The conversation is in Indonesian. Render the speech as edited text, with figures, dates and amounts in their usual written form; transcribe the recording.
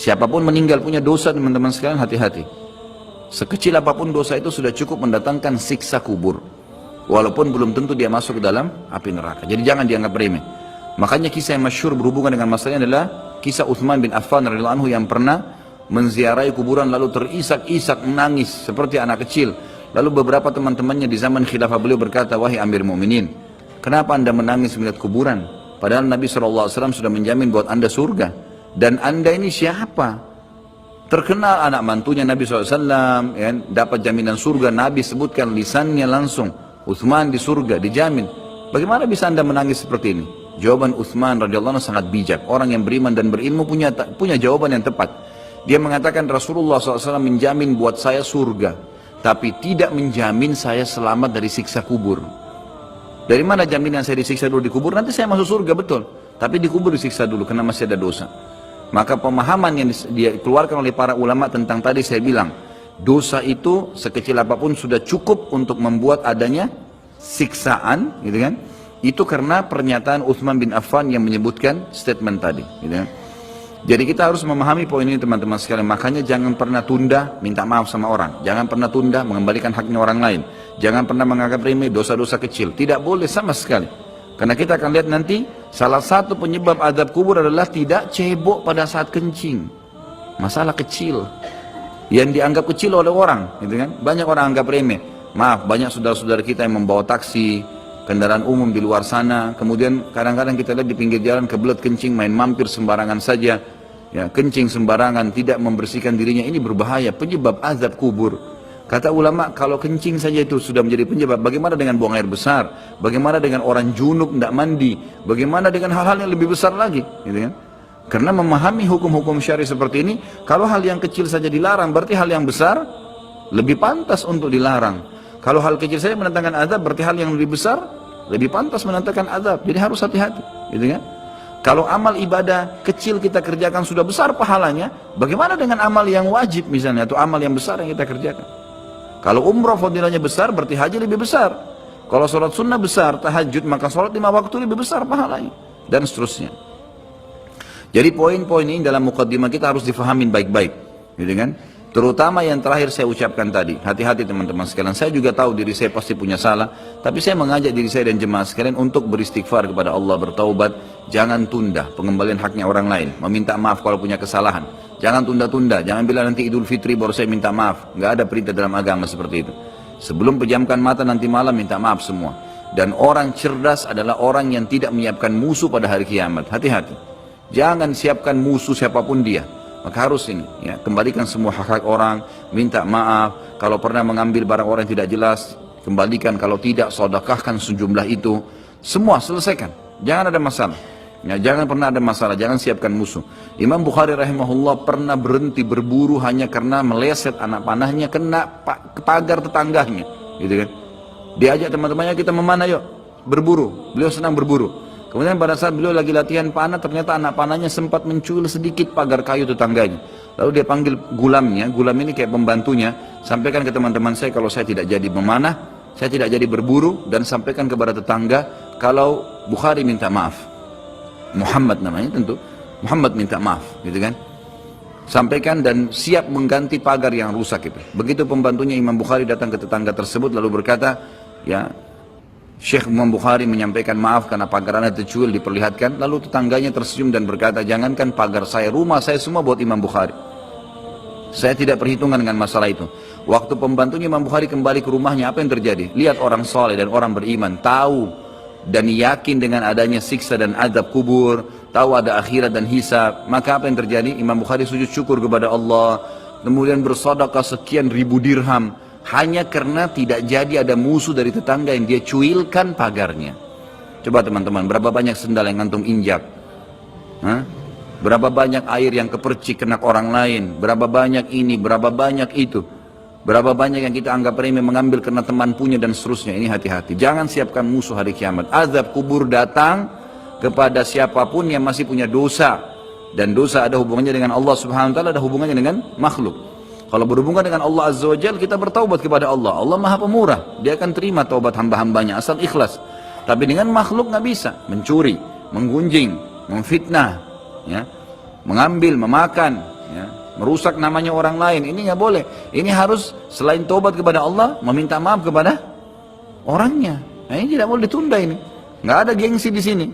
Siapapun meninggal punya dosa, teman-teman sekalian, hati-hati. Sekecil apapun dosa itu sudah cukup mendatangkan siksa kubur. Walaupun belum tentu dia masuk ke dalam api neraka. Jadi jangan dianggap remeh. Makanya kisah yang masyhur berhubungan dengan masalah ini adalah kisah Utsman bin Affan radhiyallahu anhu yang pernah menziarahi kuburan lalu terisak-isak menangis seperti anak kecil. Lalu beberapa teman-temannya di zaman khilafah beliau berkata, wahai Amir Mu'minin, kenapa anda menangis melihat kuburan? Padahal Nabi SAW sudah menjamin buat anda surga. Dan anda ini siapa? Terkenal anak mantunya Nabi SAW, ya, dapat jaminan surga. Nabi sebutkan lisannya langsung, Utsman di surga, dijamin. Bagaimana bisa anda menangis seperti ini? Jawaban Utsman radhiyallahu anhu sangat bijak. Orang yang beriman dan berilmu punya jawaban yang tepat. Dia mengatakan Rasulullah SAW menjamin buat saya surga, tapi tidak menjamin saya selamat dari siksa kubur. Dari mana jaminan saya disiksa dulu di kubur? Nanti saya masuk surga, betul. Tapi di kubur disiksa dulu karena masih ada dosa. Maka pemahaman yang dikeluarkan oleh para ulama tentang tadi saya bilang, dosa itu sekecil apapun sudah cukup untuk membuat adanya siksaan, gitu kan? Itu karena pernyataan Utsman bin Affan yang menyebutkan statement tadi, gitu kan? Jadi kita harus memahami poin ini, teman-teman sekalian. Makanya jangan pernah tunda minta maaf sama orang. Jangan pernah tunda mengembalikan haknya orang lain. Jangan pernah menganggap remeh dosa-dosa kecil. Tidak boleh sama sekali. Karena kita akan lihat nanti salah satu penyebab azab kubur adalah tidak cebok pada saat kencing. Masalah kecil yang dianggap kecil oleh orang, gitu kan? Banyak orang anggap remeh. Maaf, banyak saudara-saudara kita yang membawa taksi, kendaraan umum di luar sana, kemudian kadang-kadang kita lihat di pinggir jalan kebelet kencing, main mampir sembarangan saja, ya, kencing sembarangan, tidak membersihkan dirinya. Ini berbahaya, penyebab azab kubur. Kata ulama, kalau kencing saja itu sudah menjadi penyebab, bagaimana dengan buang air besar? Bagaimana dengan orang junub tidak mandi? Bagaimana dengan hal-hal yang lebih besar lagi? Gitu kan? Karena memahami hukum-hukum syari seperti ini, kalau hal yang kecil saja dilarang, berarti hal yang besar lebih pantas untuk dilarang. Kalau hal kecil saja mendatangkan azab, berarti hal yang lebih besar lebih pantas mendatangkan azab. Jadi harus hati-hati, gitu kan? Kalau amal ibadah kecil kita kerjakan sudah besar pahalanya, bagaimana dengan amal yang wajib misalnya, atau amal yang besar yang kita kerjakan? Kalau umrah fadilahnya besar, berarti haji lebih besar. Kalau sholat sunnah besar, tahajud, maka sholat 5 waktu lebih besar pahalanya. Dan seterusnya. Jadi poin-poin ini dalam mukaddimah kita harus difahamin baik-baik, gitu kan? Terutama yang terakhir saya ucapkan tadi. Hati-hati teman-teman sekalian. Saya juga tahu diri saya pasti punya salah, tapi saya mengajak diri saya dan jemaah sekalian untuk beristighfar kepada Allah, bertaubat. Jangan tunda pengembalian haknya orang lain, meminta maaf kalau punya kesalahan. Jangan tunda-tunda, jangan bilang nanti Idul Fitri baru saya minta maaf. Nggak ada perintah dalam agama seperti itu. Sebelum pejamkan mata nanti malam minta maaf semua. Dan orang cerdas adalah orang yang tidak menyiapkan musuh pada hari kiamat. Hati-hati. Jangan siapkan musuh siapapun dia. Maka harus ini, ya, kembalikan semua hak-hak orang, minta maaf. Kalau pernah mengambil barang orang yang tidak jelas, kembalikan. Kalau tidak, sedekahkan sejumlah itu. Semua selesaikan. Jangan ada masalah. Ya, jangan pernah ada masalah, jangan siapkan musuh. Imam Bukhari rahimahullah pernah berhenti berburu hanya karena meleset anak panahnya kena pagar tetangganya, gitu kan? Diajak teman-temannya, kita memanah yuk, berburu. Beliau senang berburu. Kemudian pada saat beliau lagi latihan panah, ternyata anak panahnya sempat mencuil sedikit pagar kayu tetangganya. Lalu dia panggil gulamnya, gulam ini kayak pembantunya, sampaikan ke teman-teman saya kalau saya tidak jadi memanah, saya tidak jadi berburu, dan sampaikan kepada tetangga kalau Bukhari minta maaf. Muhammad namanya tentu, Muhammad minta maaf, gitu kan? Sampaikan dan siap mengganti pagar yang rusak itu. Begitu pembantunya Imam Bukhari datang ke tetangga tersebut lalu berkata, ya, Syekh Imam Bukhari menyampaikan maaf karena pagar anda tercuil, diperlihatkan. Lalu tetangganya tersenyum dan berkata, jangankan pagar saya, rumah saya semua buat Imam Bukhari. Saya tidak perhitungan dengan masalah itu. Waktu pembantunya Imam Bukhari kembali ke rumahnya, apa yang terjadi? Lihat orang soleh dan orang beriman, tahu dan yakin dengan adanya siksa dan azab kubur, tahu ada akhirat dan hisab. Maka apa yang terjadi? Imam Bukhari sujud syukur kepada Allah, kemudian bersedekah sekian ribu dirham, hanya karena tidak jadi ada musuh dari tetangga yang dia cuilkan pagarnya. Coba teman-teman, berapa banyak sendal yang ngantung injak? Hah? Berapa banyak air yang kepercik kena orang lain? Berapa banyak ini, berapa banyak itu? Berapa banyak yang kita anggap remeh mengambil karena teman punya dan seterusnya. Ini hati-hati. Jangan siapkan musuh hari kiamat. Azab kubur datang kepada siapapun yang masih punya dosa. Dan dosa ada hubungannya dengan Allah subhanahu wa ta'ala, ada hubungannya dengan makhluk. Kalau berhubungan dengan Allah Azza wa Jalla, kita bertaubat kepada Allah. Allah Maha Pemurah. Dia akan terima taubat hamba-hambanya asal ikhlas. Tapi dengan makhluk nggak bisa. Mencuri, menggunjing, memfitnah, ya, mengambil, memakan, ya, merusak namanya orang lain, ini nggak boleh. Ini harus selain tobat kepada Allah, meminta maaf kepada orangnya. Nah, ini tidak boleh ditunda ini. Nggak ada gengsi di sini.